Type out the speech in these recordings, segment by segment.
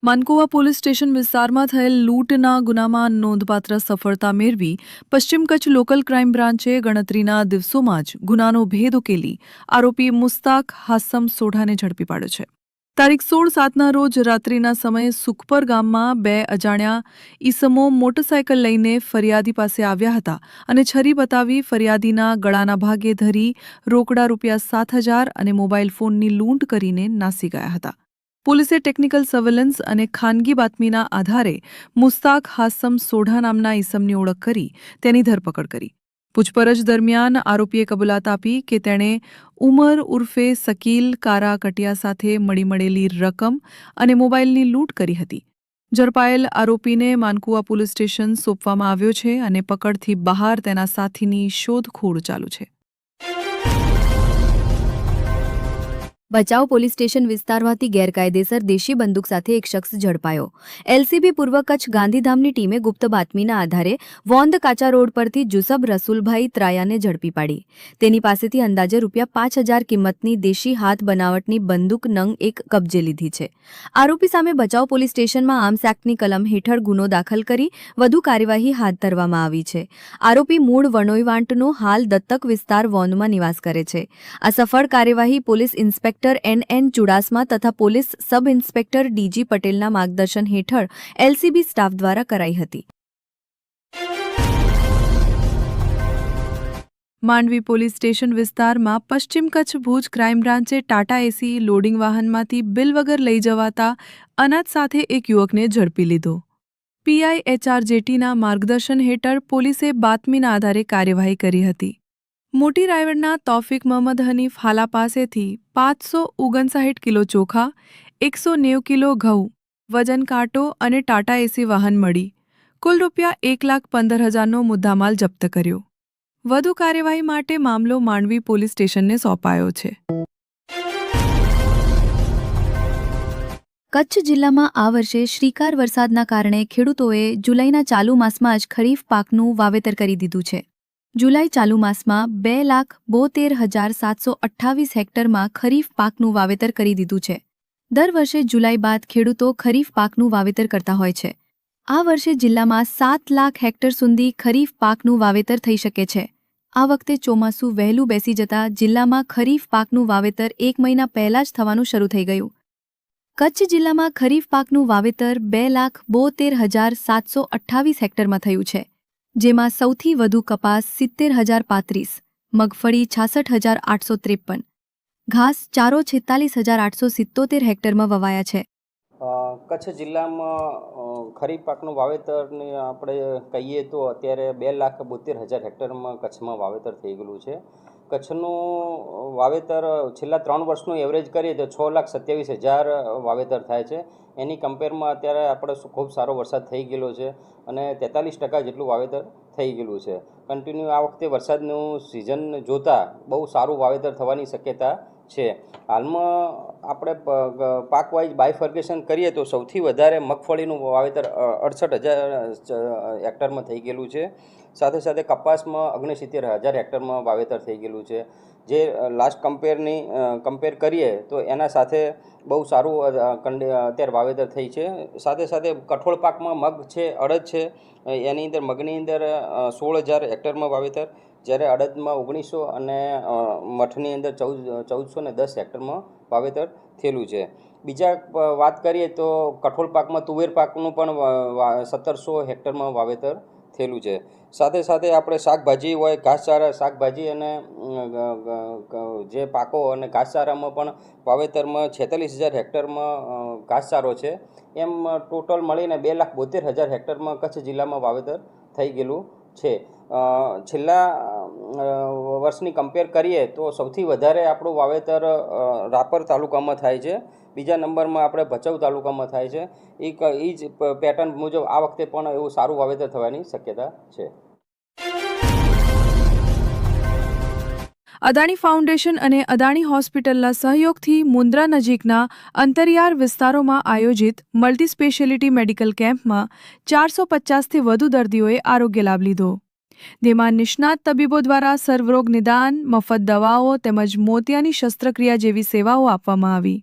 Mankuva police station વિસ્તારમાં થયેલ લૂંટના ગુનામાં નોંધપાત્ર સફળતા મેળવી પશ્ચિમ કચ્છ લોકલ ક્રાઇમ બ્રાન્ચે ગણતરીના દિવસોમાં જ ગુનાનો ભેદ ઉકેલી આરોપી મુસ્તાક હાસમ સોઢાને ઝડપી પાડ્યો છે। તારીખ 16/7ના રોજ રાત્રિના સમયે સુખપર ગામમાં બે અજાણ્યા ઈસમો મોટરસાયકલ લઈને ફરિયાદી પાસે આવ્યા હતા અને છરી બતાવી ફરિયાદીના ગળાના ભાગે ધરી રોકડા ₹7,000 અને મોબાઈલ ફોનની લૂંટ કરીને નાસી ગયા હતા। પોલીસે ટેકનિકલ સર્વેલન્સ અને ખાનગી બાતમીના આધારે મુસ્તાક હાસમ સોઢા નામના ઈસમની ઓળખ કરી તેની ધરપકડ કરી। પૂછપરછ દરમિયાન આરોપીએ કબૂલાત આપી કે તેણે ઉમર ઉર્ફે શકીલ કારા કટિયા સાથે મળી મળેલી રકમ અને મોબાઈલની લૂંટ કરી હતી। ઝડપાયેલ આરોપીને માનકુવા પોલીસ સ્ટેશન સોંપવામાં આવ્યો છે અને પકડથી બહાર તેના સાથીની શોધખોળ ચાલુ છે। ભચાઉ પોલીસ સ્ટેશન વિસ્તારમાંથી ગેરકાયદેસર દેશી બંદૂક સાથે એક શખ્સ ઝડપાયો। એલસીબી પૂર્વ કચ્છ ગાંધીધામની ટીમે ગુપ્ત બાતમીના આધારે વોંધ કાચા રોડ પરથી જુસબ રસુલભાઈ ત્રાયાને ઝડપી પાડી। તેની પાસેથી અંદાજે ₹5,000 કિંમતની દેશી હાથ બનાવટની બંદૂક નંગ એક કબજે લીધી છે। આરોપી સામે ભચાઉ પોલીસ સ્ટેશનમાં આર્મ્સ એક્ટની કલમ હેઠળ ગુનો દાખલ કરી વધુ કાર્યવાહી હાથ ધરવામાં આવી છે। આરોપી મૂળ વણોઈવાંટનો હાલ દત્તક વિસ્તાર વોંધમાં નિવાસ કરે છે। આ સફળ કાર્યવાહી પોલીસ ઇન્સ્પેક્ટર એન ચુડાસમા તથા પોલીસ સબ ઇન્સ્પેક્ટર ડીજી પટેલના માર્ગદર્શન હેઠળ એલસીબી સ્ટાફ દ્વારા કરાઈ હતી। માંડવી પોલીસ સ્ટેશન વિસ્તારમાં પશ્ચિમ કચ્છ ભુજ ક્રાઇમ બ્રાન્ચે ટાટા એસી લોડિંગ વાહનમાંથી બિલ વગર લઈ જવાતા અનાજ સાથે એક યુવકને ઝડપી લીધો। પીઆઈ એચઆર જેટીના માર્ગદર્શન હેઠળ પોલીસે બાતમીના આધારે કાર્યવાહી કરી હતી। મોટી રાયવડના તૌફિક મહમદ હનીફ હાલા પાસેથી 559 કિલો ચોખા, 190 કિલો ઘઉં, વજન કાંટો અને ટાટા એસી વાહન મળી કુલ ₹1,15,000નો મુદ્દામાલ જપ્ત કર્યો। વધુ કાર્યવાહી માટે મામલો માંડવી પોલીસ સ્ટેશનને સોંપાયો છે। કચ્છ જિલ્લામાં આ વર્ષે શ્રીકાર વરસાદના કારણે ખેડૂતોએ જુલાઈના ચાલુ માસમાં જ ખરીફ પાકનું વાવેતર કરી દીધું છે। જુલાઈ ચાલુ માસમાં 2,72,728 હેક્ટરમાં ખરીફ પાકનું વાવેતર કરી દીધું છે। દર વર્ષે જુલાઈ બાદ ખેડૂતો ખરીફ પાકનું વાવેતર કરતા હોય છે। આ વર્ષે જિલ્લામાં 7 લાખ હેક્ટર સુધી ખરીફ પાકનું વાવેતર થઈ શકે છે। આ વખતે ચોમાસું વહેલું બેસી જતા જિલ્લામાં ખરીફ પાકનું વાવેતર 1 મહિના પહેલા જ થવાનું શરૂ થઈ ગયું। કચ્છ જિલ્લામાં ખરીફ પાકનું વાવેતર 2,72,728 હેક્ટરમાં થયું છે, જેમાં સૌથી વધુ કપાસ 70,035, મગફળી 66,853, ઘાસ ચારો 46,877 હેક્ટરમાં વવાયા છે। કચ્છ જિલ્લામાં ખરીફ પાકનું વાવેતરની આપણે કહીએ તો અત્યારે 2,72,000 હેક્ટરમાં કચ્છમાં વાવેતર થઈ ગયેલું છે। કચ્છનું વાવેતર છેલ્લા 3 વર્ષનું એવરેજ કરીએ તો 6,27,000 વાવેતર થાય છે। એની કમ્પેરમાં અત્યારે આપણે ખૂબ સારો વરસાદ થઈ ગયેલો છે અને 43% જેટલું વાવેતર થઈ ગયેલું છે। કન્ટિન્યુ આ વખતે વરસાદનું સિઝન જોતાં બહુ સારું વાવેતર થવાની શક્યતા છે। હાલમાં આપણે પાક વાઇઝ બાયફર્ગેશન કરીએ તો સૌથી વધારે મગફળીનું વાવેતર 68,000 હેક્ટરમાં થઈ ગયેલું છે। સાથે સાથે કપાસમાં 69,000 હેક્ટરમાં વાવેતર થઈ ગયેલું છે। જે લાસ્ટ કમ્પેર કરીએ તો એના સાથે બહુ સારું અત્યારે વાવેતર થઈ છે। સાથે સાથે કઠોળ પાકમાં મગ છે, અડદ છે, એની અંદર મગની અંદર 16,000 હેક્ટરમાં વાવેતર, જ્યારે અડદમાં 1900 અને મઠની અંદર 1,410 હેક્ટરમાં વાવેતર થયેલું છે। બીજા વાત કરીએ તો કઠોળ પાકમાં તુવેર પાકનું પણ 1,700 હેક્ટરમાં વાવેતર થયેલું છે। સાથે સાથે આપણે શાકભાજી હોય, ઘાસચારા શાકભાજી અને જે પાકો અને ઘાસચારામાં પણ વાવેતરમાં 46,000 હેક્ટરમાં ઘાસચારો છે। એમ ટોટલ મળીને 2,72,000 હેક્ટરમાં કચ્છ જિલ્લામાં વાવેતર થઈ ગયેલું છે। છેલ્લા વર્ષની કમ્પેર કરીએ તો સૌથી વધારે આપણું વાવેતર રાપર તાલુકામાં થાય છે। બીજા નંબરમાં આપણે ભચાઉ તાલુકામાં થાય છે। એ જ પેટર્ન મુજબ આ વખતે પણ એવું સારું વાવેતર થવાની શક્યતા છે। અદાણી ફાઉન્ડેશન અને અદાણી હોસ્પિટલના સહયોગથી મુન્દ્રા નજીકના અંતરિયાળ વિસ્તારોમાં આયોજિત મલ્ટી સ્પેશિયાલિટી મેડિકલ કેમ્પમાં 450થી વધુ દર્દીઓએ આરોગ્ય લાભ લીધો। જેમાં નિષ્ણાત તબીબો દ્વારા સર્વરોગ નિદાન, મફત દવાઓ તેમજ મોતિયાની શસ્ત્રક્રિયા જેવી સેવાઓ આપવામાં આવી।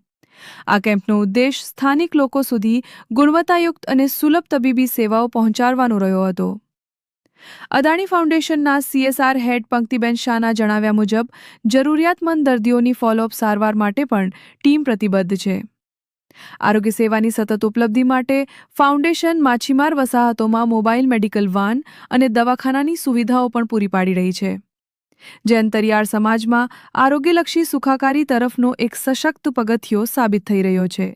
આ કેમ્પનો ઉદ્દેશ સ્થાનિક લોકો સુધી ગુણવત્તાયુક્ત અને સુલભ તબીબી સેવાઓ પહોંચાડવાનો રહ્યો હતો. અદાણી ફાઉન્ડેશનના CSR હેડ પંક્તિબેન શાહના જણાવ્યા મુજબ જરૂરિયાતમંદ દર્દીઓની ફોલોઅપ સારવાર માટે પણ ટીમ પ્રતિબદ્ધ છે. આરોગ્ય સેવાની સતત ઉપલબ્ધિ માટે ફાઉન્ડેશન માછીમાર વસાહતોમાં મોબાઈલ મેડિકલ વાન અને દવાખાનાની સુવિધાઓ પણ પૂરી પાડી રહી છે, જે અંતરિયાળ સમાજમાં આરોગ્યલક્ષી સુખાકારી તરફનો એક સશક્ત પગથિયો સાબિત થઈ રહ્યો છે.